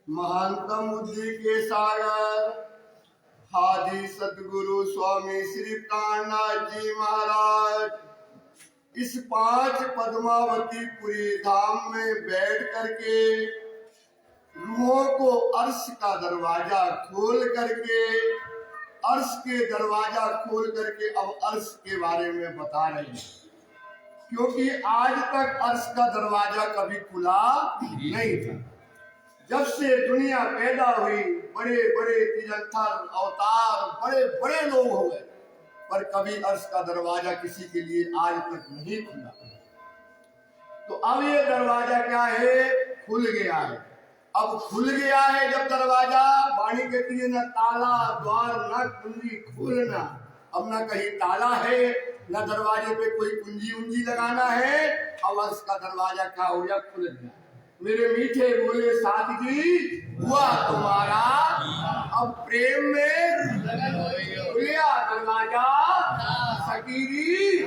महानतम बुद्धि के सागर आदि सदगुरु स्वामी श्री प्राणनाथ जी महाराज इस 5 पद्मावतीपुरी धाम में बैठ करके रूहों को अर्श का दरवाजा खोल करके अर्श के दरवाजा खोल करके अब अर्श के बारे में बता रहे हैं, क्योंकि आज तक अर्श का दरवाजा कभी खुला नहीं था। जब से दुनिया पैदा हुई बड़े बड़े तीर्थंकर अवतार बड़े बड़े लोग हो गए, पर कभी अर्श का दरवाजा किसी के लिए आज तक नहीं खुला। तो अब ये दरवाजा क्या है, खुल गया है। अब खुल गया है जब दरवाजा, वाणी कहती है न ताला द्वार न कुंजी खोलना। अब न कहीं ताला है न दरवाजे पे कोई कुंजी उंजी लगाना है। अब अर्श का दरवाजा क्या हो गया, खुल गया। मेरे मीठे बोले सादगी हुआ तुम्हारा, अब प्रेम में खुलिया दरवाजा सकीरी।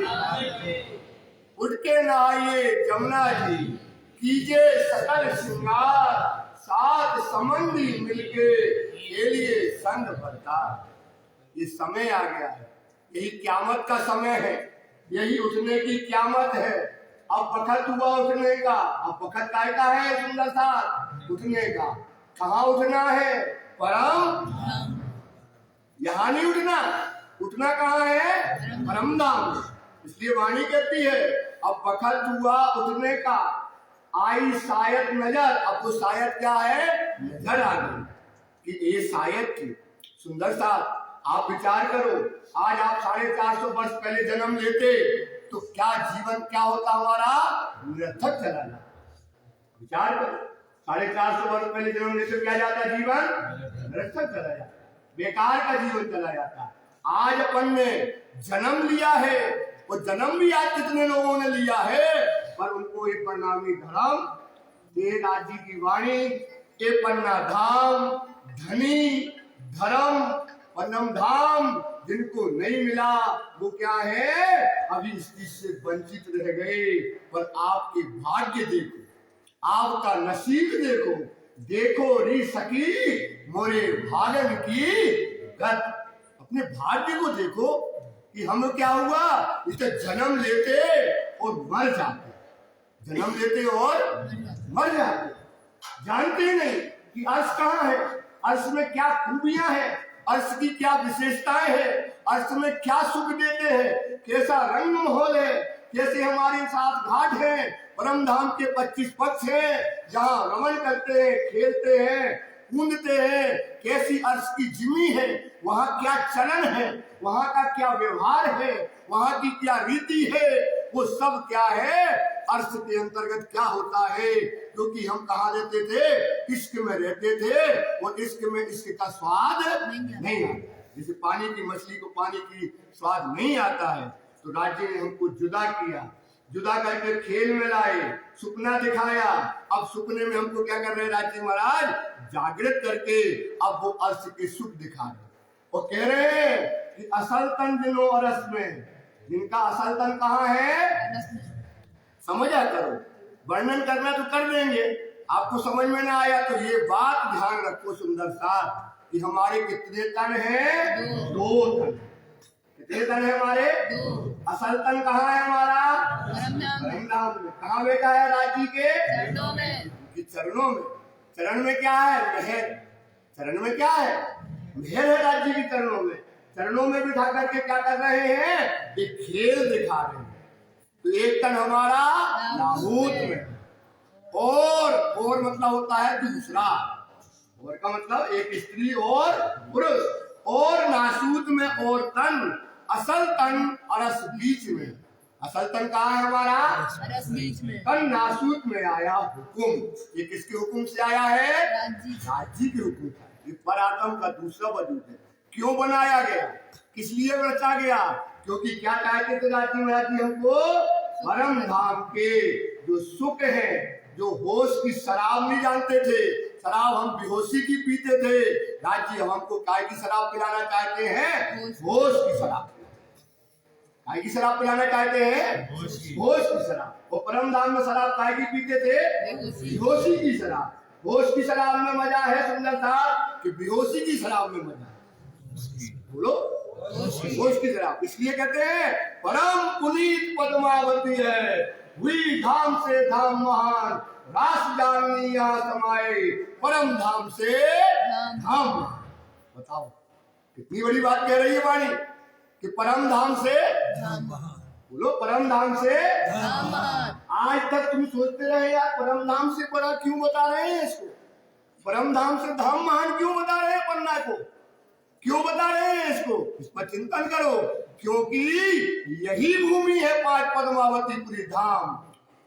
उठ के नहाइए जमुना जी, कीजिए सकल श्रृंगार, सात संबंधी मिलके खेलिए संग भरता। ये समय आ गया है, यही क्यामत का समय है, यही उठने की क्यामत है। अब वक्त हुआ उठने का। अब वक्त काय का है सुंदर सा, उठने का। कहाँ उठना है, परम, यहाँ नहीं उठना। उठना कहाँ है, परम धाम। इसलिए वाणी कहती है अब वक्त हुआ उठने का, आई शायद नजर। अब वो शायद क्या है, नजर आ गई कि ये शायद थी। सुंदर सा आप विचार करो, आज आप 450 वर्ष पहले जन्म लेते तो क्या जीवन क्या होता हमारा, निरर्थक चला जाता। विचार करो, 450 वर्ष पहले जन्म लेते क्या जाता, जीवन निरर्थक चला जाता, बेकार का जीवन चला जाता। आज अपन ने जन्म लिया है, वो जन्म भी आज कितने लोगों ने लिया है, पर उनको ये परिणामी धर्म, देवनाथ जी की वाणी, ये पन्ना धाम, धनी धर्म पन्नम धाम जिनको नहीं मिला वो क्या है, अभी इस चीज से वंचित रह गए। पर आपके भाग्य देखो, आपका नसीब देखो, देखो री सकी मोरे भागन की गत। अपने भाग्य को देखो कि हम क्या हुआ, इसे जन्म लेते और मर जाते, जन्म लेते और मर जाते, जानते नहीं कि अर्श कहाँ है, अर्श में क्या खूबियां हैं, अर्श की क्या विशेषताएं हैं, अर्श में क्या सुख देते हैं, कैसा रंग माहौल है, कैसे हमारे साथ घाट है, परम धाम के 25 पक्ष हैं जहाँ रमन करते हैं, खेलते हैं, कूदते हैं। कैसी अर्श की जिमी है, वहाँ क्या चलन है, वहाँ का क्या व्यवहार है, वहाँ की क्या रीति है, वो सब क्या है, अर्श के अंतर्गत क्या होता है। क्योंकि हम कहाँ रहते थे, इश्क में रहते थे, और इश्क में इश्क का स्वाद नहीं आता। जैसे पानी की मछली को पानी की स्वाद नहीं आता है, तो राज्य ने हमको जुदा किया, जुदा करके खेल में लाए, सुपना दिखाया। अब सुपने में हमको क्या कर रहे हैं राज्य महाराज, जागृत करके अब वो अर्श के सुख दिखा रहे, और कह रहे हैं कि असल तन जिनो अरस में, जिनका असल तन कहाँ है, समझा करो। वर्णन करना तो कर देंगे, आपको समझ में ना आया तो ये बात ध्यान रखो सुंदर सा, कि हमारे कितने तन हैं, 2 तन। कितने तन है हमारे, असल तन कहाँ है हमारा, परम धाम में। कहाँ बैठा है राज्य के चरणों में, चरणों में। चरण में क्या है, महर। चरण में क्या है, महर है राज्य के चरणों में। चरणों में बिठा करके क्या कर रहे हैं, एक खेल दिखा रहे हैं। तो एक तन हमारा नाहूत में, और मतलब होता है दूसरा, और का मतलब एक स्त्री और पुरुष, और नासूत में और तन, असल तन अरस बीच में। असल तन कहाँ है हमारा, अरस बीच में। तन नासूत में आया हुकुम, ये किसके हुकुम से आया है, राज्य के हुकुम से। ये परात्म का दूसरा वजूद है। क्यों बनाया गया, किस लिए रचा गया, क्योंकि क्या चाहते थे राज्य महाराज जी हमको, परम धाम के जो सुख है, जो होश की शराब नहीं जानते थे, शराब हम बेहोशी की पीते थे, राज्य हमको काय की शराब पिलाना चाहते हैं, होश की शराब। काय की शराब पिलाना चाहते हैं, होश की शराब। और परम धाम में शराब काय की पीते थे, बेहोशी की शराब। होश की शराब में मजा है सुंदर सा कि बेहोशी की शराब में मजा है? बोलो, होश की शराब। इसलिए कहते हैं परम पुनीत पद्मावती है, हुई धाम से धाम महान, रास जाननी यहाँ समाये, परम धाम से धाम। बताओ कितनी बड़ी बात कह रही है वाणी कि परम धाम से धाम महान। बोलो, परम धाम से धाम महान। आज तक तुम सोचते रहे यार परम धाम से बड़ा क्यों बता रहे हैं इसको, परम धाम से धाम महान क्यों बता रहे हैं पन्ना को, क्यों बता रहे हैं इसको? इस पर चिंतन करो, क्योंकि यही भूमि है पांच पद्मावतीपुरी धाम।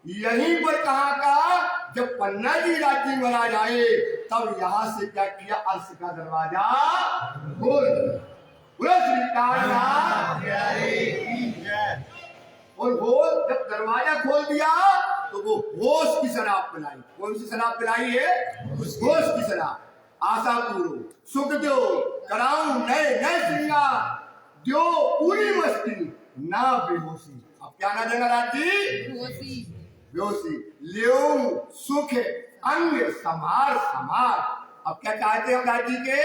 यहीं पर कहा का जब पन्ना जी राज्य में आ जाए तब यहाँ से क्या किया, अर्श का दरवाजा खोल और खोल। जब दरवाजा खोल दिया तो वो होश की शराब पिलाई। कौन सी शराब पिलाई है? होश की शराब। आशा पूरो सुख दो, कराऊं नए नए श्रृंगार, दो पूरी मस्ती ना बेहोशी। अब क्या ना देना राजी? बेहोशी। लियो सुख अंग समार समार। अब क्या चाहते हैं राजी के?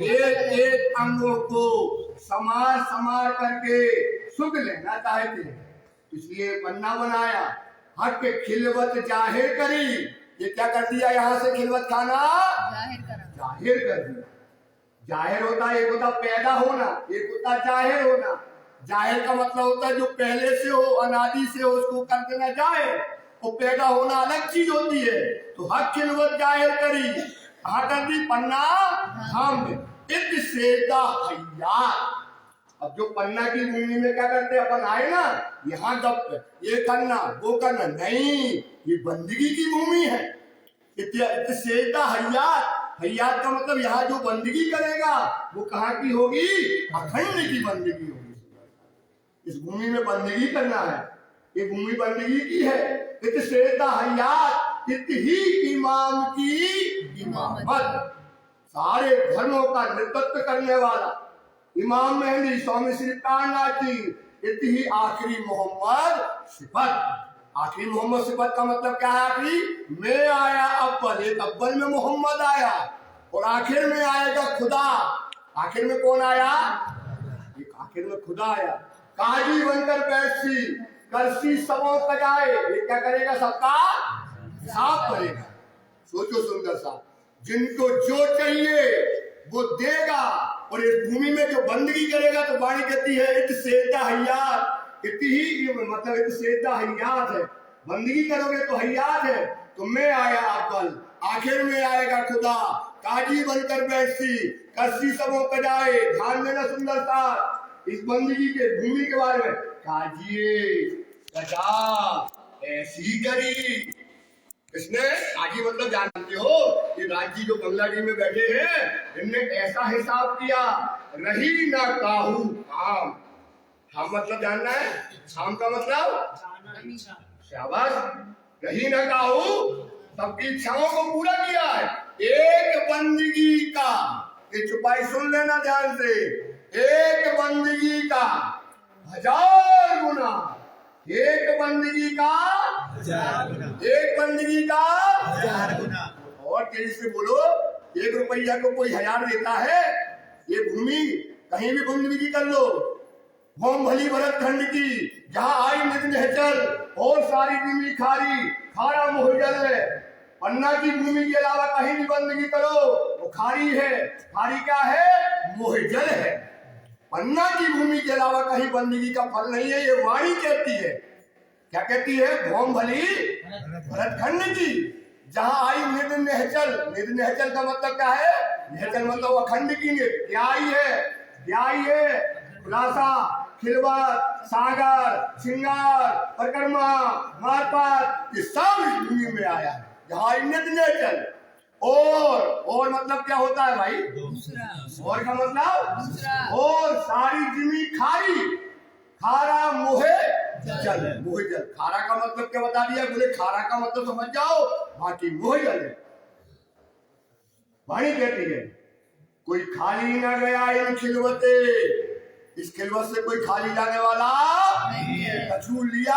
एक एक अंगों को समार समार करके सुख लेना चाहते हैं। इसलिए पन्ना बनाया, हक के खिलवत जाहिर करी। ये क्या कर दिया? यहाँ से खिलवत खाना जाहिर कर दिया। जाहिर होता है, एक होता पैदा होना, एक होता जाहिर होना। जाहिर का मतलब होता है जो पहले से हो, अनादि से हो, उसको कर देना जाहिर। और पैदा होना अलग चीज होती है। तो हक खिलवत जाहिर करी, कहाँ कर दी? पन्ना धाम में। अब जो पन्ना की भूमि में क्या करते अपन आए ना, यहाँ गप ये करना वो करना नहीं, ये बंदगी की भूमि है। हयात का मतलब यहाँ जो बंदगी करेगा वो कहाँ की होगी? अखंड की बंदगी होगी। इस भूमि में बंदगी करना है, ये भूमि बंदगी की है। हयात ही इमाम की इमामत, सारे धर्मों का नेतृत्व करने वाला इमाम मेहंदी स्वामी श्री प्राणनाथ जी। इतनी आखिरी मोहम्मद सिफत। आखिरी मोहम्मद सिफत का मतलब क्या है? आखिरी में आया अव्वल, एक अव्वल में मोहम्मद आया और आखिर में आएगा खुदा। आखिर में कौन आया? एक आखिर में खुदा आया। काजी बनकर बैठी करसी सबों सजाए, ये क्या करेगा? सबका साफ करेगा। सोचो सुंदर सा, जिनको जो चाहिए वो देगा। और इस भूमि में जो बंदगी करेगा तो वाणी कहती है इत सेता हयात। इतनी मतलब इत सेता हयात है, बंदगी करोगे तो हयात है। तो मैं आया अव्वल, आखिर में आएगा खुदा। काजी बनकर बैठी करसी सबों सजाए। ध्यान देना सुंदर सा इस बंदगी के भूमि के बारे में। काजी सजा ऐसी करी। इसने काजी मतलब जानते हो, ये राजी जो बंगलादेश में बैठे हैं इनने ऐसा हिसाब किया, रही ना काहू काम। हम मतलब जानना है, काम का मतलब शाबाश। रही ना काहू, सबकी इच्छाओं को पूरा किया है। एक बंदगी का, ये छुपाई सुन लेना ध्यान से, एक बंदगी का 1000 गुना। एक बंदगी का 1000 गुना, एक बंदगी का 1000 गुना। और तेजी से बोलो, 1 रुपया को कोई 1000 देता है? ये भूमि कहीं भी बंदगी कर लो, होम भली भरत खंड की, जहाँ आई नित निहचल और सारी भूमि खारी, खारा मोहजल है। पन्ना की भूमि के अलावा कहीं भी बंदगी करो वो खारी है। खारी क्या है? मोहजल है। पन्ना की भूमि के अलावा कहीं बंदगी का फल नहीं है, ये वाणी कहती है। क्या कहती है? भौम भली भरतखंड की, जहां आई निध निहचल। निध निहचल का मतलब क्या है? निहचल मतलब अखंड की निध। क्या आई है? ब्याई है, खुलासा, खिलवत, सागर, श्रृंगार, परिक्रमा, मारपात, ये सब इस भूमि में आया है जहां आई निध निहचल। और मतलब क्या होता है भाई? दूसरा। और का मतलब दूसरा। और सारी जिमी खारी, खारा मोहे जल। मोहे जल, खारा का मतलब क्या बता दिया? बोले खारा का मतलब समझ जाओ, बाकी मोहे जल है। वाणी कहती है कोई खाली ना गया इन खिलवते। इस खिलवत से कोई खाली जाने वाला नहीं है। कछु लिया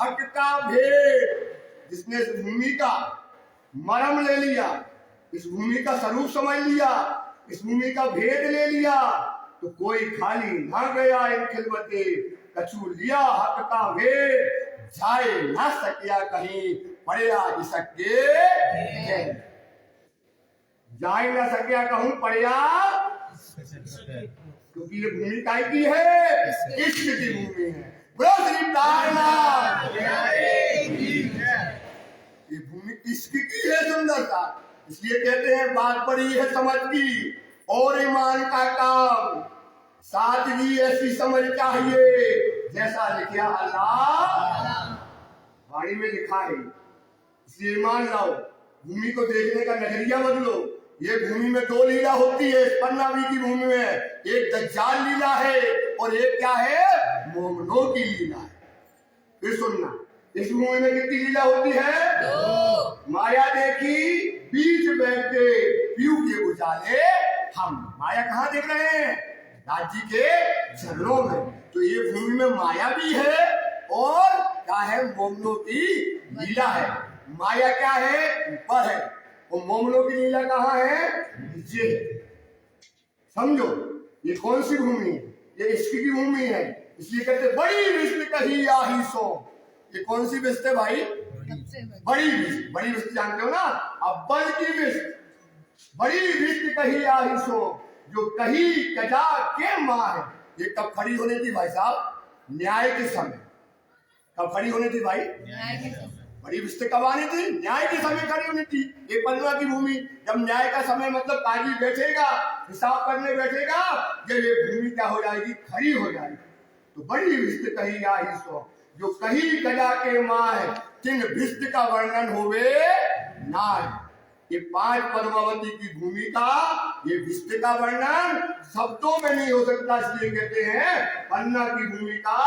हक का भेद, जिसने इस भूमि का मरम ले लिया, इस भूमि का स्वरूप समझ लिया, इस भूमि का भेद ले लिया, तो कोई खाली ना गया इन खिलवते, कछु लिया हक का भेद, जाए ना सकिया कहीं, पड़या इसके जाए ना सकिया कहूं पड़या, क्योंकि ये भूमि काय की है, इश्क की भूमि है। बोलो श्री तारनाथ, ये भूमि इश्क की है, सुंदरता। इसलिए कहते हैं बात बड़ी है समझ की और ईमान का काम, सादगी ऐसी समझ चाहिए जैसा लिखा अल्लाह वाणी में लिखा है। इसलिए ईमान लाओ, भूमि को देखने का नजरिया बदलो। ये भूमि में दो लीला होती है, पन्नावी की भूमि में एक दज्जाल लीला है और एक क्या है, मोमनों की लीला है। फिर सुनना, इस भूमि में कितनी लीला होती है, दो। माया देखी बीच बैठे पीऊ के उजाले हम, माया कहाँ देख रहे हैं, दादी के चरणों में। तो ये भूमि में माया भी है और क्या है, मोमनों की लीला है। माया क्या है, ऊपर है, और मोमनों की लीला कहाँ है, नीचे है। समझो ये कौन सी भूमि है, ये इश्क की भूमि है। इसलिए कहते बड़ी विश्व कही आही सो। ये कौन सी विश्व है भाई, बड़ी विश्व। बड़ी विश्व जानते हो ना, अव्वल की विश्व। बड़ी विश्व कही आही सो, जो कही कजा के माँ है। ये कब खड़ी होने थी भाई साहब, न्याय के समय। कब खड़ी होने थी भाई, न्याय के समय। बड़ी विश्व कब आनी थी, न्याय के समय खड़ी होनी थी। ये पन्ना की भूमि, जब न्याय का समय मतलब काजी बैठेगा, हिसाब करने बैठेगा, जब ये भूमि क्या हो जाएगी, खड़ी हो जाएगी। तो बड़ी विश्व कही आही सो, जो कही कजा के माँ है, जिन विश्व का वर्णन होवे ना। ये 5 पद्मावती की भूमि का, ये विश्व का वर्णन शब्दों में नहीं हो सकता। इसलिए कहते हैं पन्ना की भूमि का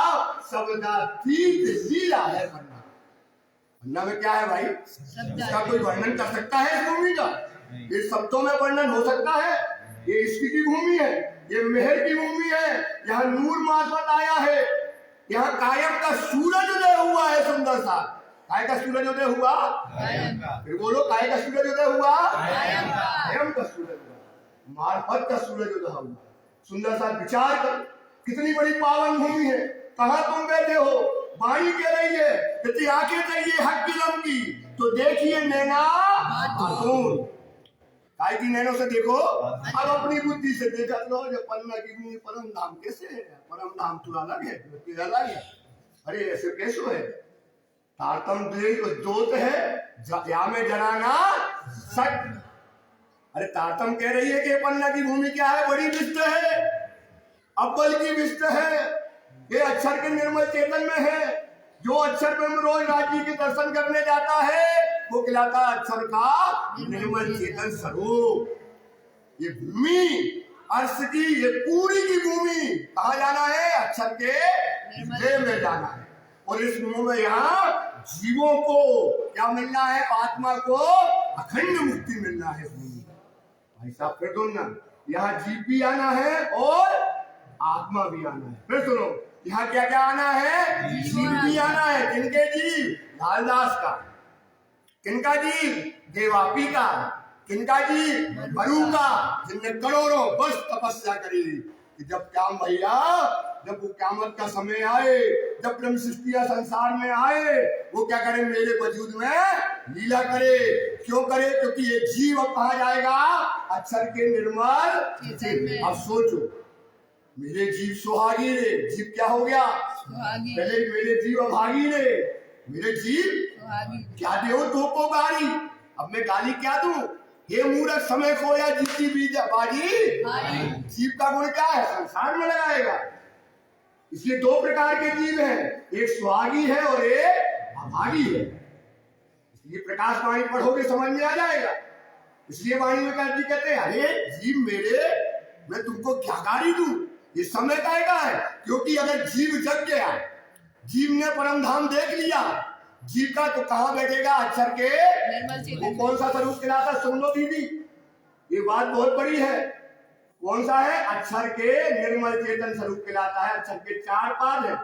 शब्दातीत लीला है। पन्ना में क्या है भाई, इसका कोई वर्णन कर सकता है इस भूमि का, ये शब्दों में वर्णन हो सकता है। ये इश्क की भूमि है, ये मेहर की भूमि है। यहाँ नूर मार्फत आया है, यहाँ कायम का सूरज उदय हुआ है। सुंदर सा काय का सूरज उदय हुआ, फिर बोलो काय का सूरज उदय हुआ, कायम का सूरज हुआ, मार्फत का सूरज उदय हुआ। सुंदर सा विचार कर, कितनी बड़ी पावन भूमि है। कहाँ तुम बैठे हो, वाणी कह रही है यदि आंखें चाहिए हक की लम की, तो देखिए नैना खून। काय की नैनों से देखो, अब अपनी बुद्धि से देखा लो। जब पन्ना की भूमि परम धाम कैसे है, परम धाम तो अलग है, अलग है। अरे ऐसे कैसे है, तारतम जोत है या में जराना सट। अरे तारतम कह रही है कि पन्ना की भूमि क्या है, बड़ी विश्व है, अव्वल की विश्व है। ये अक्षर के निर्मल चेतन में है। जो अक्षर में रोज राजी के दर्शन करने जाता है, वो कहलाता है अक्षर का निर्मल चेतन स्वरूप। ये भूमि अर्श की, ये पूरी की भूमि कहाँ जाना है, अक्षर के हृदय में जाना है। और इस भूमि में यहाँ जीवों को क्या मिलना है, आत्मा को अखंड मुक्ति मिलना है। भाई साहब फिर दोनों, यहाँ जीव भी आना है और आत्मा भी आना है। फिर सुनो, यहाँ क्या क्या आना है, जीव भी आना है। किनके जीव, लालदास का। किनका जीव, देवापी का। किनका जीव, बरू का, जिनने करोड़ों वर्ष तपस्या करी। जब क्या भैया, जब वो क़यामत का समय आए, जब ब्रह्म सृष्टिया संसार में आए, वो क्या करे, मेरे वजूद में लीला करे। क्यों करे, क्योंकि ये जीव अब कहाँ जाएगा, अक्षर के निर्मल। अब सोचो, मेरे जीव सुहागी रे, जीव क्या हो गया, पहले मेरे जीव अभागी रे, मेरे जीव क्या दे तो को गाली। अब मैं गाली क्या दूं, हे मूर्ख समय खोया जीती बीज बाजी। जीव का गुण क्या है, संसार में लगाएगा। इसलिए 2 प्रकार के जीव हैं, एक सुहागी है और एक अभागी है। इसलिए प्रकाश वाणी पढ़ोगे समझ में आ जाएगा। इसलिए वाणी में कहते हैं, अरे जीव मेरे, मैं तुमको क्या गाली दूं, ये समय का है। क्योंकि अगर जीव जग गया, जीव ने परम धाम देख लिया, जीव का तो कहाँ बैठेगा, अक्षर के। वो कौन सा स्वरूप कहलाता, सुन लो दीदी, ये बात बहुत बड़ी है। कौन सा है, अक्षर के निर्मल चेतन स्वरूप कहलाता है। अक्षर के 4 पाद है,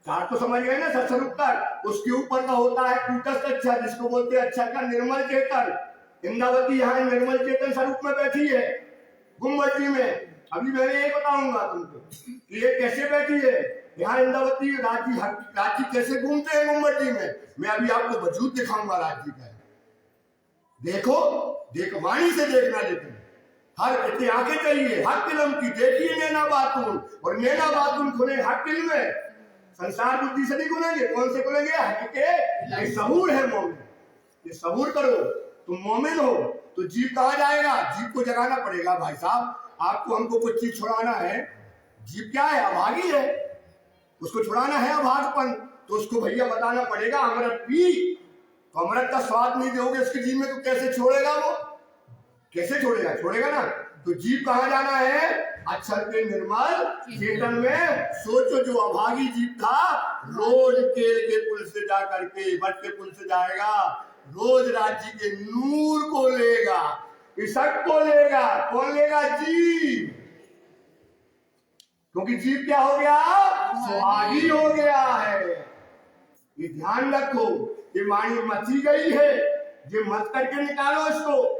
4 तो समझ गए ना, सत्स्वरूप तक। उसके ऊपर का होता है कूटस्थ अक्षर, जिसको बोलते हैं अक्षर का निर्मल चेतन। इंद्रावती यहाँ निर्मल चेतन स्वरूप में बैठी है गुम्बदी में। अभी मैंने ये बताऊंगा तुमको कि ये कैसे बैठी है यहाँ इंद्रावती। राज्य कैसे घूमते हैं गुम्बदी में, मैं अभी आपको वजूद दिखाऊंगा राज्य का। देखो वाणी से देखना, लेकिन हर कितनी आंखें चाहिए, हक किलम की देखिए नैना बातून, और नैना बातून खुले हक किल में। संसार बुद्धि से नहीं खुलेंगे, कौन से खुलेंगे? हक के। ये सबूर है मोमिन, ये सबूर करो, तुम मोमिन हो। तो जीव कहाँ जाएगा? जीव को जगाना पड़ेगा भाई साहब। आपको हमको कुछ चीज छुड़ाना है। जीव क्या है? अभागी है, उसको छुड़ाना है अभागपन, तो उसको भैया बताना पड़ेगा अमृत पी। तो अमृत का स्वाद नहीं दोगे उसके जीव में तो कैसे छोड़ेगा वो? कैसे छोड़ेगा ना। तो जीव कहाँ जाना है? अक्षर के निर्मल चेतन में। सोचो जो अभागी जीव था रोज केल के पुल से जा करके, बट के पुल से जाएगा, रोज राज्य के नूर को लेगा, इसक को लेगा। कौन लेगा? जीव। क्योंकि जीव क्या हो गया? सुहागी हो गया है। ये ध्यान रखो, ये वाणी मची गई है, ये मत करके निकालो इसको।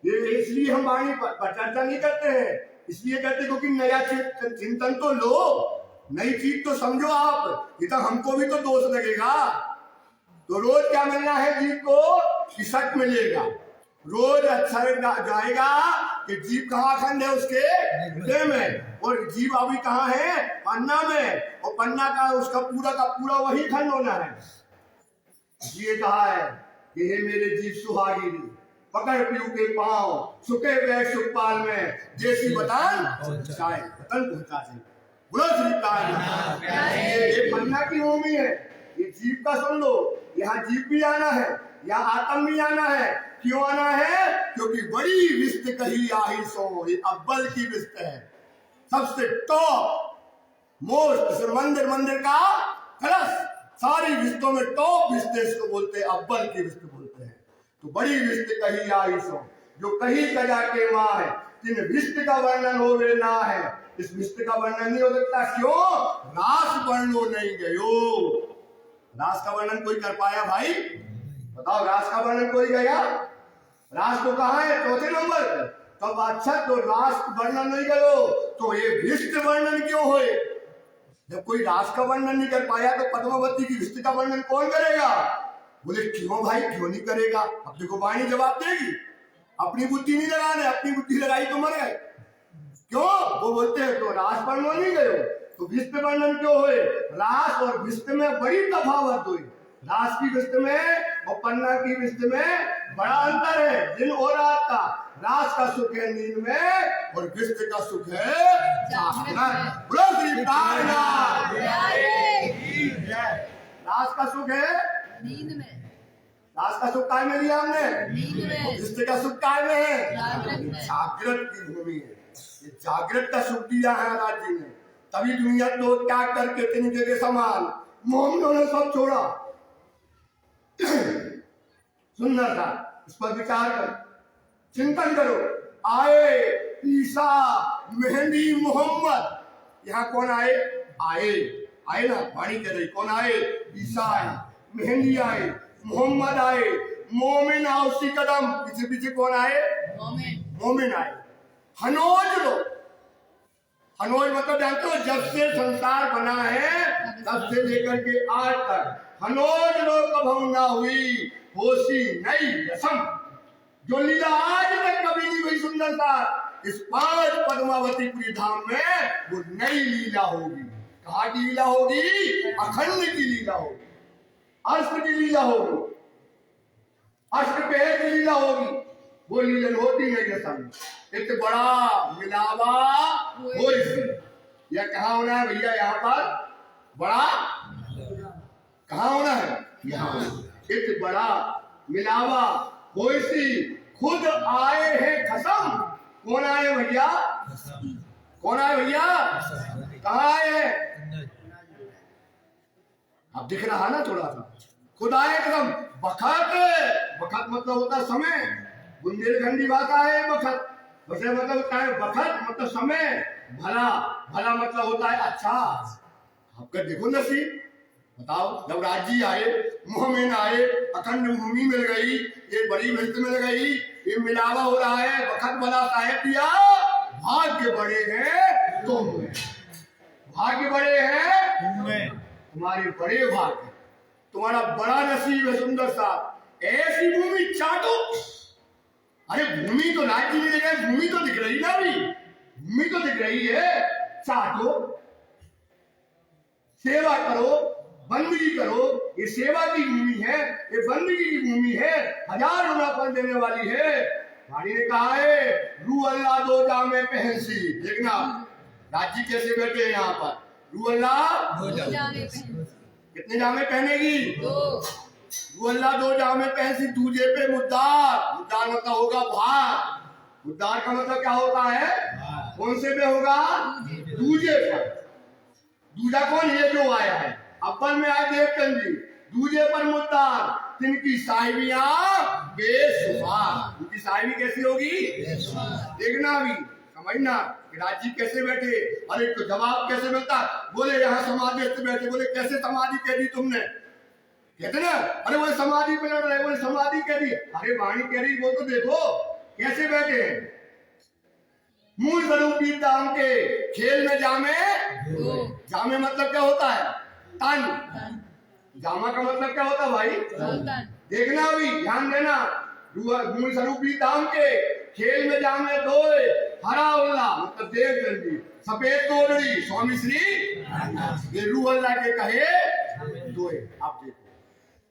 ये इसलिए हम वाणी पर चर्चा नहीं करते हैं, इसलिए कहते क्योंकि नया चिंतन तो लो, नई चीज तो समझो आप। ये तो हमको भी तो दोष लगेगा। तो रोज क्या मिलना है जीव को? किसक मिलेगा। रोज अच्छा जाएगा कि जीव कहाँ अखंड है? उसके हृदय में। और जीव अभी कहाँ है? पन्ना में। और पन्ना का उसका पूरा का पूरा वही खंड होना है। ये कहा है कि हे मेरे जीव सुहागी, पकड़ पीऊ के पांव, सुखे बैठ सुखपाल में, जैसी बतान पहुंचाए वतन पहुंचा दे। बोलो श्री कृष्ण। ये पन्ना की भूमि है, ये जीव का सुन लो। यहाँ जीव भी आना है, यहाँ आत्म भी आना है। क्यों आना है? क्योंकि बड़ी विस्त कही आही सो, ये अव्वल की विस्त है, सबसे टॉप मोस्ट। मंदिर का कलश, सारी विस्तों में टॉप विस्त इसको बोलते हैं, अव्वल की विस्त बोलते हैं। तो बड़ी विस्त कही आई सो, जो कही कजा के माँ है, जिन विस्त का वर्णन हो वे ना है। इस विस्त का वर्णन नहीं हो सकता। क्यों? रास वर्णो नहीं गयो। रास का वर्णन कोई कर पाया भाई? बताओ, रास का वर्णन कोई गया? रास तो कहाँ है? चौथे नंबर पर। तब अच्छा, तो रास वर्णन नहीं करो तो ये विस्त वर्णन क्यों होए? जब कोई रास का वर्णन नहीं कर पाया तो पद्मावती की विस्त का वर्णन कौन करेगा? बोले क्यों भाई, क्यों नहीं करेगा? अब देखो वाणी जवाब देगी। अपनी बुद्धि नहीं लगाने, अपनी बुद्धि लगाई तो मर गए। क्यों? वो बोलते हैं तो रास वर्णन नहीं गयो तो विस्त वर्णन क्यों हुए? रास और विस्त में बड़ी तफावत हुई। रास की विस्त में और पन्ना की विस्त में बड़ा अंतर है, दिन और रात का। रास का सुख है नींद में और विस्त का सुख है जागरण। बोलो श्री कृष्ण। रास का सुख है नींद में, रास का सुख काय में लिया हमने? नींद में। विस्त का सुख काय में है? जागृत की भूमि है। ये जागृत का सुख दिया है राज्य ने, तभी दुनिया तो त्याग करके तिनके के समान मोहम्मदों ने सब छोड़ा। सुंदर था, इस पर विचार करो, चिंतन करो। आए ईसा मेहंदी मोहम्मद। यहाँ कौन आए? आए ना, वाणी कह रही। कौन आए? ईसा आए, मेहंदी आए, मोहम्मद आए, मोमिन आओ उसी कदम। पीछे पीछे कौन आए? मोमिन आए। हनोज लो। हनोज मतलब जानते हो? जब से संसार बना है तब से लेकर के आज तक हनोज लो कभी ना हुई, होशी नई रसम। जो लीला आज तक कभी नहीं हुई सुंदरता, इस 5 पद्मावतीपुरी धाम में वो नई लीला होगी। कहाँ की लीला होगी? अखंड की लीला होगी, अष्ट की लीला होगी, अष्टपेह की लीला होगी। वो लीलन होती नहीं रसम। एक बड़ा मिलावा हो। यह कहाँ होना है भैया? यहाँ पर बड़ा कहाँ होना है? यहाँ। एक बड़ा मिलावा होइसी, खुद आए हैं खसम। कौन आए भैया? कौन आए भैया? कहाँ आए हैं? अब दिख रहा ना थोड़ा सा। खुद आए कसम। बखत, बखत मतलब होता है समय। बुंदेलखंडी भाषा है बखत। वैसे मतलब होता है बखत मतलब समय। भला, भला मतलब होता है अच्छा। आपका देखो नसीब। बताओ, जब राज्य आए, मोहमिन आए, अखंड भूमि मिल गई, एक बड़ी विस्त मिल गई, ये मिलावा हो रहा है। वक्त बड़ा साहेब दिया, भाग्य बड़े हैं तुम में, भाग्य बड़े हैं तुम में, तुम्हारे बड़े भाग्य, तुम्हारा बड़ा नसीब है सुंदर साहब। ऐसी भूमि चाटो। अरे भूमि तो राज्य नहीं दिख रही, भूमि तो दिख रही ना, अभी भूमि तो दिख रही है। चाटो, सेवा करो, बंदगी करो। ये सेवा की भूमि है, ये बंदगी की भूमि है, हजार गुना फल देने वाली है। वाणी ने कहा है रू अल्लाह दो जामे पहनसी। देखना राज्य कैसे बैठे हैं यहाँ पर। रू अल्लाह दो जामे पहन, कितने जामे पहनेगी? दो। रू अल्लाह दो जामे पहनसी, दूजे पे मुद्दार। मुद्दार मतलब होगा भार। मुद्दार का मतलब क्या होता है? कौन से पे होगा? दूजे पर। दूजा कौन? ये जो आया है अव्वल में आए देवचंद जी, दूजे पर मुद्दार, तिनकी साहिबियां बेशुमार। उनकी साहिबी कैसी होगी? देखना अभी, समझना कि राज्य कैसे बैठे। अरे तो जवाब कैसे मिलता? बोले यहाँ समाधि बैठे। बोले कैसे समाधि कह दी तुमने? कहते ना, अरे बोले समाधि पे लड़ रहे, बोले समाधि कह दी। अरे वाणी कह रही, वो तो देखो कैसे बैठे हैं। मूल स्वरूपी दाम के खेल में जामे। जामे मतलब क्या होता है? तन। जामा का मतलब क्या होता है भाई? देखना अभी, ध्यान देना। मूल स्वरूपी दाम के खेल में जामे दोए, हरा उल्ला मतलब देवचंद जी, सफेद तोड़ड़ी स्वामी श्री, ये रूह अल्लाह के कहे दोए। आप देखो,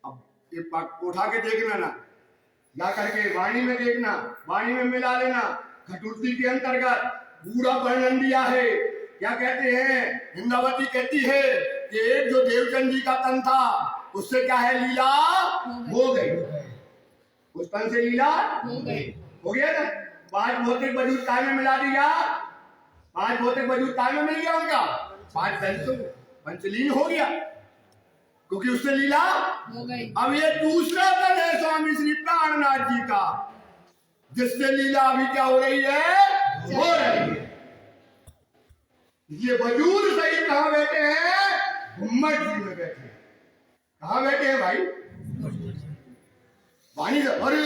अब ये उठा के देखना ना, जा करके वाणी में देखना, वाणी में मिला लेना। खटुर्ती के अंतर्गत पूरा वर्णन दिया है। क्या कहते हैं? इंद्रावती कहती है कि एक जो देवचंद जी का तन था उससे क्या है, लीला हो गई। उस तन से लीला हो गया ना। पांच भौतिक वजूद काय में मिला दिया, पांच भौतिक वजूद काय में मिल गया उनका, पांच पंचलीन हो गया, क्योंकि उससे लीला हो गई। अब ये दूसरा तन है स्वामी श्री प्राणनाथ जी का, जिससे लीला अभी क्या हो रही है? हो रही है। ये वजूद सही कहाँ बैठे हैं? घुम्मट जी में बैठे। कहाँ बैठे हैं भाई? वाणी, अरे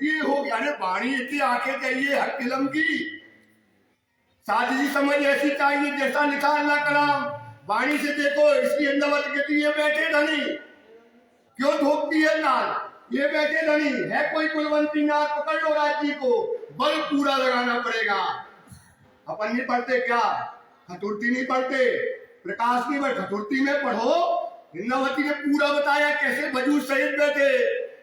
ये हो गया। अरे वाणी इतनी आंखें चाहिए हर फिल्म की, सादगी समझ ऐसी चाहिए जैसा लिखा अल्लाह कलाम। वाणी से देखो, इसकी अंदर कहती है बैठे धनी, क्यों धोखती है लाल? ये बैठे धनी है कोई कुलवंती नाथ, पकड़ लो राज्य को, बल पूरा लगाना पड़ेगा। अपन नहीं पढ़ते क्या? खटुर्ती नहीं पढ़ते, प्रकाश नहीं पढ़ते, खटुर्ती में पढ़ो। इंद्रावती ने पूरा बताया कैसे वजूद सहित बैठे,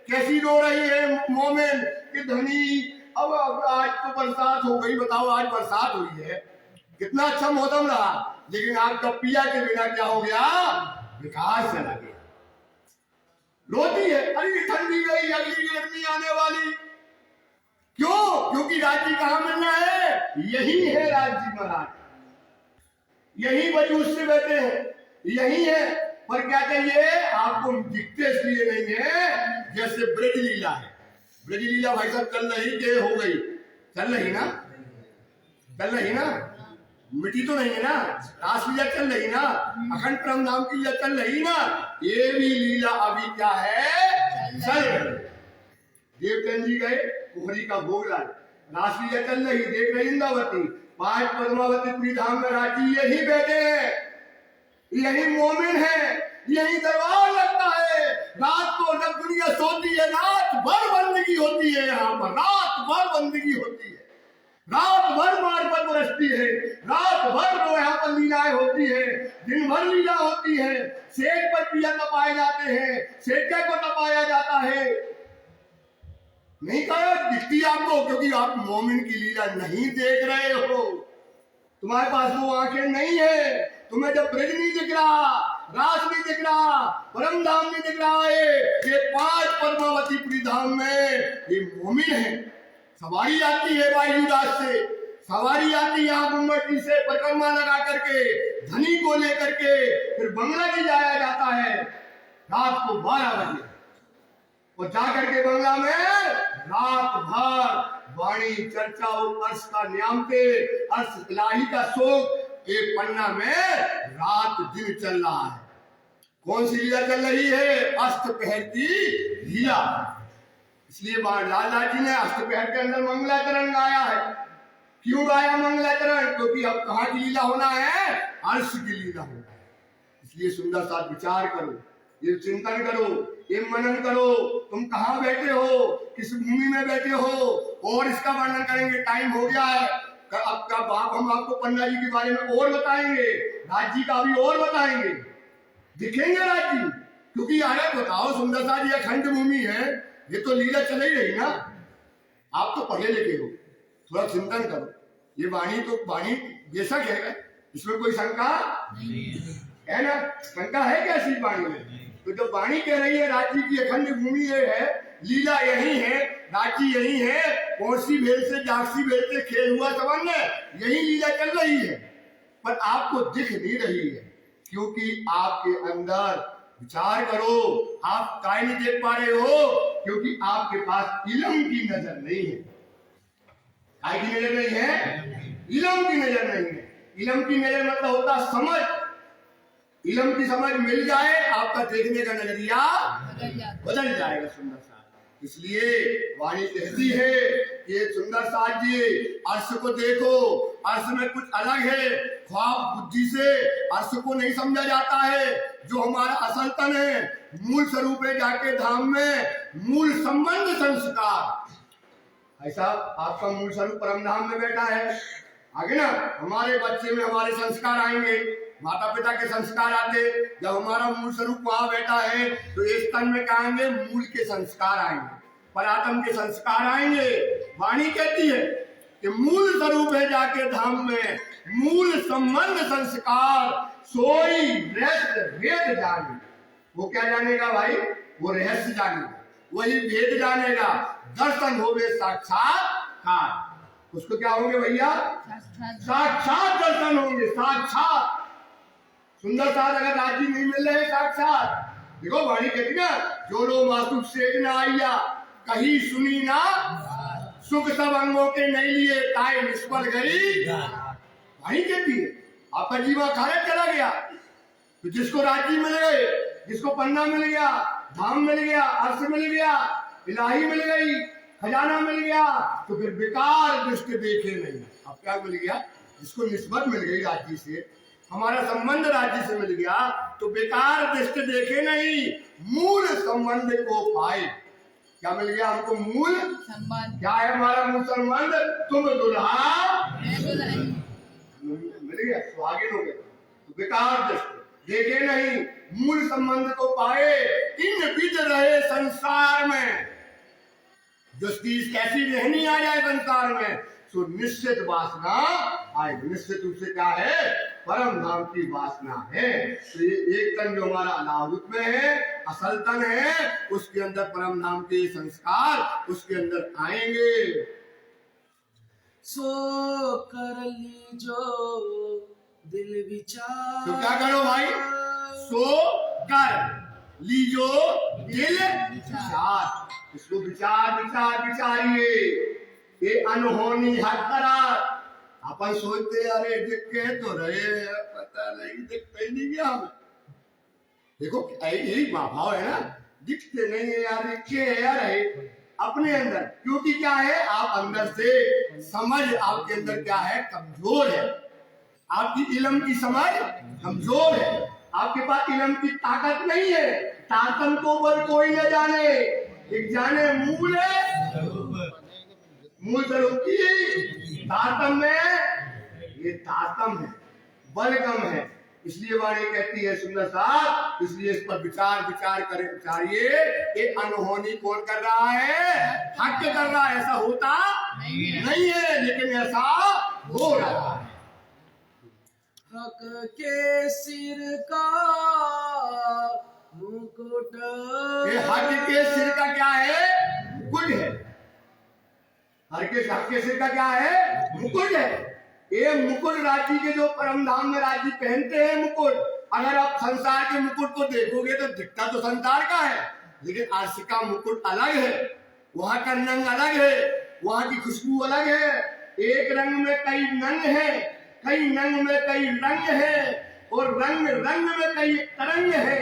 कैसी रो रही है मोमिन कि धनी। अब आज तो बरसात हो गई, बताओ आज बरसात हुई है, कितना अच्छा मौसम रहा, लेकिन आप कपिया के बिना क्या हो गया? विकास चला गया। रोती है, अरे ठंडी गई, अगली गर्मी आने वाली। क्यों? क्योंकि राज्य कहाँ मिलना है? यही है राज्य महाराज, यही वजूद से बैठे हैं, यही है। पर क्या चाहिए आपको? दिखते इसलिए नहीं है, जैसे ब्रज लीला है। ब्रज लीला भाई साहब चल रही के हो गई, चल रही ना, चल रही ना, मिट्टी तो नहीं है ना। रास लीला चल रही ना, अखंड परम नाम की लीला चल रही ना। ये भी लीला अभी क्या है? चल रही। देवचंद जी गए, कुहरी का भोग लाए, रास लीला चल रही, देख रही इंद्रावती। पांच पद्मावती पूरी धाम में राजी यही बैठे हैं, यही मोमिन है, यही दरबार लगता है। रात को जब दुनिया सोती है, रात भर बंदगी होती है यहाँ पर, रात भर बंदगी होती है, रात भर मार्फत बरसती है, रात भर जो यहाँ पर लीलाएं होती है, दिन भर लीला होती है। सेठ पर पिया तपाए जाते हैं, सेठे को तपाया जाता है। नहीं कहा दिखती आपको, क्योंकि आप मोमिन की लीला नहीं देख रहे हो, तुम्हारे पास वो आंखें नहीं है। तुम्हें जब ब्रज नहीं दिख रहा, रास नहीं दिख रहा, परम धाम नहीं दिख रहा है, ये पांच पद्मावतीपुरी धाम में ये मोमिन है। सवारी आती है वायुदास से, सवारी आती है यहाँ गुम्मटी से परिक्रमा लगा करके, धनी को लेकर के फिर बंगला भी जाया जाता है रात को 12 बजे, और जाकर के बंगला में रात भर वाणी चर्चा और अर्श का न्यामते, अर्श इलाही का शोक, एक पन्ना में रात दिन चल रहा है। कौन सी लीला चल रही है? अस्त पहर की लीला। इसलिए लाला जी ने अष्टपहर के अंदर मंगलाचरण गाया है। क्यों गाया मंगलाचरण? क्योंकि अब कहाँ की लीला होना है? अर्श की लीला होना है। इसलिए सुंदर सा विचार करो, ये चिंतन करो, ये मनन करो, तुम कहाँ बैठे हो, किस भूमि में बैठे हो, और इसका वर्णन करेंगे। टाइम हो गया है, अब का बाप हम आपको पन्ना जी के बारे में और बताएंगे, राज जी का भी और बताएंगे, दिखेंगे राज जी। क्योंकि आगे बताओ सुंदर सा जी अखंड भूमि है, ये तो लीला चल ही रही ना। आप तो पढ़े लिखे हो, थोड़ा चिंतन करो। ये वाणी तो वाणी बेशक है, इसमें कोई शंका नहीं है ना? शंका है क्या ऐसी वाणी में? तो जब वाणी कह रही है राज्य की अखंड भूमि ये है, लीला यही है, राज्य यही है, कौसी भेल से जागसी भेल से खेल हुआ संबंध, यही लीला चल रही है, पर आपको दिख नहीं रही है। क्योंकि आपके अंदर विचार करो, आप काय नहीं देख पा रहे हो, क्योंकि आपके पास इल्म की नजर नहीं है। काय की नजर नहीं है? इल्म की नजर नहीं है। इल्म की नजर मतलब होता समझ। इल्म की समझ मिल जाए, आपका देखने का नजरिया बदल जाएगा सुंदर सा। इसलिए वाणी कहती है कि सुंदर साथ जी अर्श को देखो, अर्श में कुछ अलग है। ख्वाब बुद्धि से अर्श को नहीं समझा जाता है। जो हमारा असल तन है, मूल स्वरूप है जाके धाम में, मूल संबंध संस्कार। ऐसा आपका मूल स्वरूप परम धाम में बैठा है। आगे ना हमारे बच्चे में हमारे संस्कार आएंगे, माता पिता के संस्कार आते। जब हमारा मूल स्वरूप वहां बैठा है तो इस तन में क्या आएंगे? मूल के संस्कार आएंगे, परात्म के संस्कार आएंगे। वाणी कहती है कि मूल स्वरूप है जाके धाम में, मूल संबंध संस्कार सोई रहस्य वेद जाने। वो क्या जानेगा भाई? वो रहस्य जानेगा, वही वेद जानेगा। दर्शन होवे साक्षात्कार, उसको क्या होंगे भैया? साक्षात दर्शन होंगे, साक्षात। सुंदर साथ अगर राजी नहीं मिल रहे साक्षात, देखो वाणी कहती ना, जो लो मासुक सेठ ना आइया, कहीं सुनी ना सुख सब अंगों के नहीं लिए, ताए निष्फल गई। वाणी कहती है आपका जीवा खारज चला गया, तो जिसको राजी मिल गए, जिसको पन्ना मिल गया, धाम मिल गया, अर्श मिल गया, इलाही मिल गई, खजाना मिल गया, तो फिर बेकार दृष्टि देखे नहीं। अब क्या मिल गया? जिसको निस्बत मिल गई राज्य से, हमारा संबंध राज्य से मिल गया, तो बेकार दृष्टि देखे नहीं, मूल संबंध को पाए। क्या मिल गया हमको? मूल संबंध। क्या है हमारा मूल संबंध? तुम दुल्हा मिल गया, सुहागिन हो गए, तो बेकार दृष्टि देखे नहीं, मूल संबंध को पाए। इन बीत रहे संसार में, जो चीज कैसी रहनी आ जाए संसार में, तो निश्चित वासना आए। निश्चित रूप से क्या है? परम धाम की वासना है। तो ये एक तन जो हमारा अनाहुत में है, असल तन है, उसके अंदर परम धाम के संस्कार उसके अंदर आएंगे। सो कर लीजो दिल विचार। तो क्या करो भाई? सो कर लीजो दिल विचार। इसको विचार विचार विचारिए। ये अनहोनी हर तरह अपन सोचते अरे दिखे तो रहे, पता नहीं दिखते ही नहीं गया हमें। देखो यही भाव है ना, दिखते नहीं है यार, दिखे है यार है अपने अंदर। क्योंकि क्या है? आप अंदर से समझ आपके अंदर क्या है? कमजोर है। आपकी इल्म की समझ कमजोर है, आपके पास इल्म की ताकत नहीं है। ताकत को बल कोई न जाने, एक जाने मूल है, मूल स्वरूप की ताकत में, ये ताकत है, बल कम है। इसलिए वाणी कहती है सुंदर साहब, इसलिए इस पर विचार विचार करें, विचारिए। ये अनहोनी कौन कर रहा है? हक कर रहा है। ऐसा होता नहीं है, लेकिन ऐसा हो रहा है। हक के सिर का मुकुट, ये हक के सिर का क्या है? मुकुट है। हक के सिर का क्या है? मुकुट है। ये मुकुट राज्य के जो परम धाम में राज्य पहनते हैं मुकुट, अगर आप संसार के मुकुट को देखोगे तो दिखता तो संसार का है, लेकिन अर्श का मुकुट अलग है, वहां का रंग अलग है, वहां की खुशबू अलग है। एक रंग में कई नंग है, कई नंग में कई रंग है, और रंग रंग में कई तरंग है,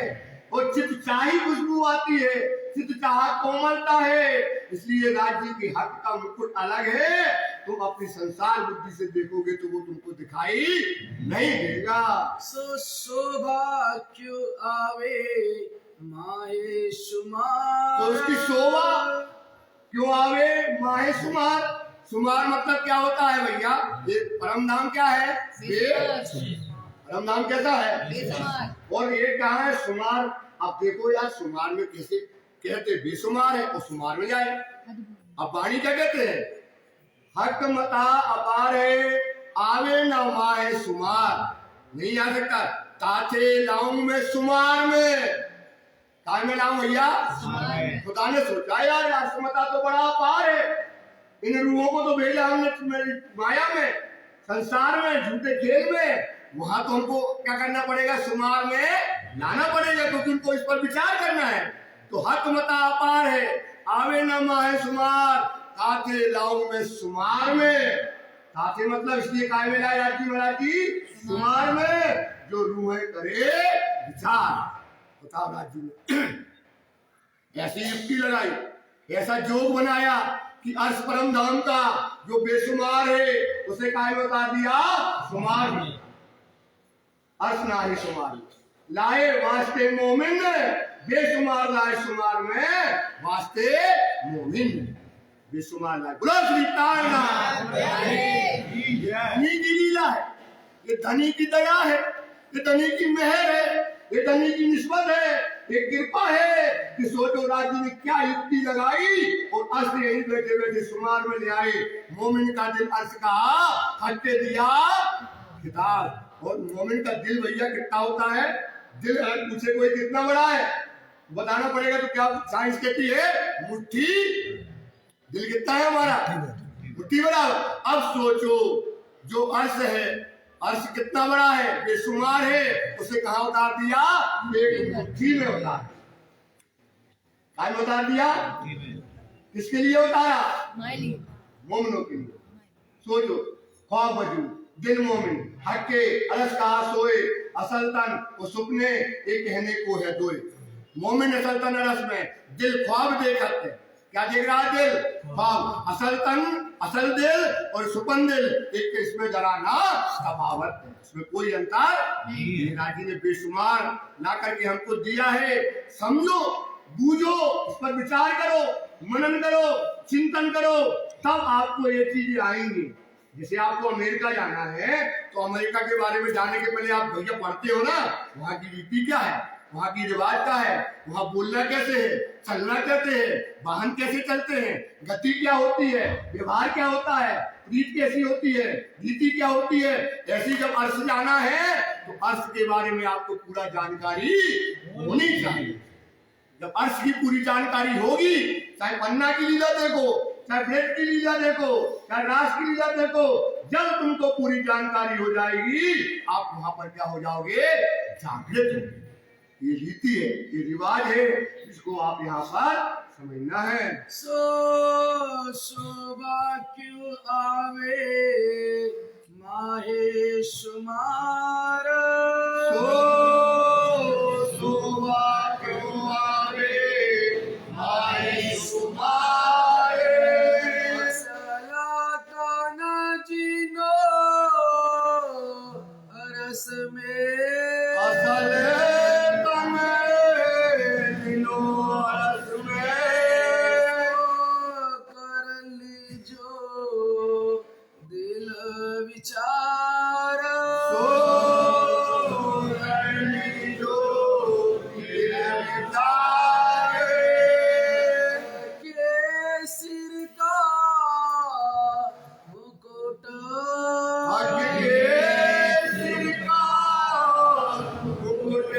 और चितचाही खुशबू आती है। चितचाहा कोमलता है, इसलिए राज्य के हक का मुकुट अलग है। तुम अपनी संसार बुद्धि से देखोगे तो वो तुमको दिखाई नहीं देगा। सो शोभा क्यों आवे माहे शुमार। तो उसकी शोभा क्यों आवे माहे शुमार। शुमार मतलब क्या होता है भैया? ये परम धाम क्या है? परम धाम कैसा है? बेशुमार। और ये कहाँ है? शुमार। अब देखो यार, शुमार में कैसे कहते बेशुमार है और शुमार में जाए। अब वाणी क्या कहते हैं? हक मता अपार है आवे न माहे शुमार। नहीं आ सकता। ताथे लाऊं मैं शुमार में। काय में लाऊं भैया? खुदा ने सोचा यार मता तो बड़ा अपार है, इन रूहों को तो भेजा हमने माया में, संसार में, झूठे खेल में। वहां तो हमको क्या करना पड़ेगा? शुमार में लाना पड़ेगा, क्योंकि उनको इस पर विचार करना है। तो हक मता अपार है आवे न माहे शुमार। ताथे लाऊं मैं शुमार में। ताथे मतलब इसलिए काय में लाया जी महाराज जी? शुमार में। जो रूहें करे विचार। बताओ राज्य में ऐसी युक्ति लगाई, ऐसा जोग बनाया कि अर्श परम धाम का जो बेशुमार है उसे काय में उतार दिया? शुमार में। अर्श ना ही शुमार लाए वास्ते मोमिन, बेशुमार लाए शुमार में वास्ते मोमिन। बेशुमार लाए। बोलो श्री कायनाथ धनी की लीला है, ये धनी की दया है, ये धनी की मेहर है, ये धनी की निस्बत है, ये कृपा है कि सोचो राज्य ने क्या युक्ति लगाई और अर्श यही बैठे बैठे शुमार में ले आए। मोमिन का दिल अर्श का हटके दिया किताब। और मोमिन का दिल भैया कितना होता है? दिल अगर पूछे कोई कितना बड़ा है बताना पड़ेगा तो क्या साइंस कहती है? मुट्ठी। दिल कितना है हमारा? मुट्ठी बड़ा। अब सोचो जो अर्श है, अर्श कितना बड़ा है? बेशुमार है, उसे कहाँ उतार दिया? एक मुट्ठी में उतार। कहाँ में उतार दिया? किसके लिए उतारा? मोमिनों के लिए। सोचो ख्वाब वजूद दिल मोमिन हक्के अलस कहा सोए असल तन वो सुपने एक कहने को है दोए। मोमिन असल तन अरस में दिल ख्वाब देखते। क्या देख रहा है? दिल ख्वाब। असल तन असल दिल और सुपन दिल एक इसमें जरा ना तफावत, इसमें कोई अंतर नहीं। राजी ने बेशुमार ला करके हमको दिया है। समझो, बूझो, इस पर विचार करो, मनन करो, चिंतन करो, तब आपको ये चीजें आएंगी। जैसे आपको अमेरिका जाना है तो अमेरिका के बारे में जानने के पहले आप भैया पढ़ते हो ना, वहाँ की रीति क्या है, वहाँ की रिवाज क्या है, वहाँ बोलना कैसे है, चलना कैसे है, वाहन कैसे चलते हैं, गति क्या होती है, व्यवहार क्या होता है, रीत कैसी होती है, रीति क्या होती है। ऐसी जब अर्श जाना है तो अर्श के बारे में आपको पूरा जानकारी होनी चाहिए। जब अर्श की पूरी जानकारी होगी, चाहे पन्ना की लीला देखो, चाहे भेद की लीला देखो, चाहे रास की लीला देखो, जब तुमको पूरी जानकारी हो जाएगी आप वहां पर क्या हो जाओगे? जागृत। ये रीति है, ये रिवाज है, इसको आप यहाँ पर समझना है। सो शोभा क्यों आवे माहे शुमार। शोभा क्यों आवे माहे शुमार। अरस में असल दिलो अरस में कर लीजो दिल विचार। कर लीजो दिल विचार। के सिर का मुकुट हक के सिर का मुकुट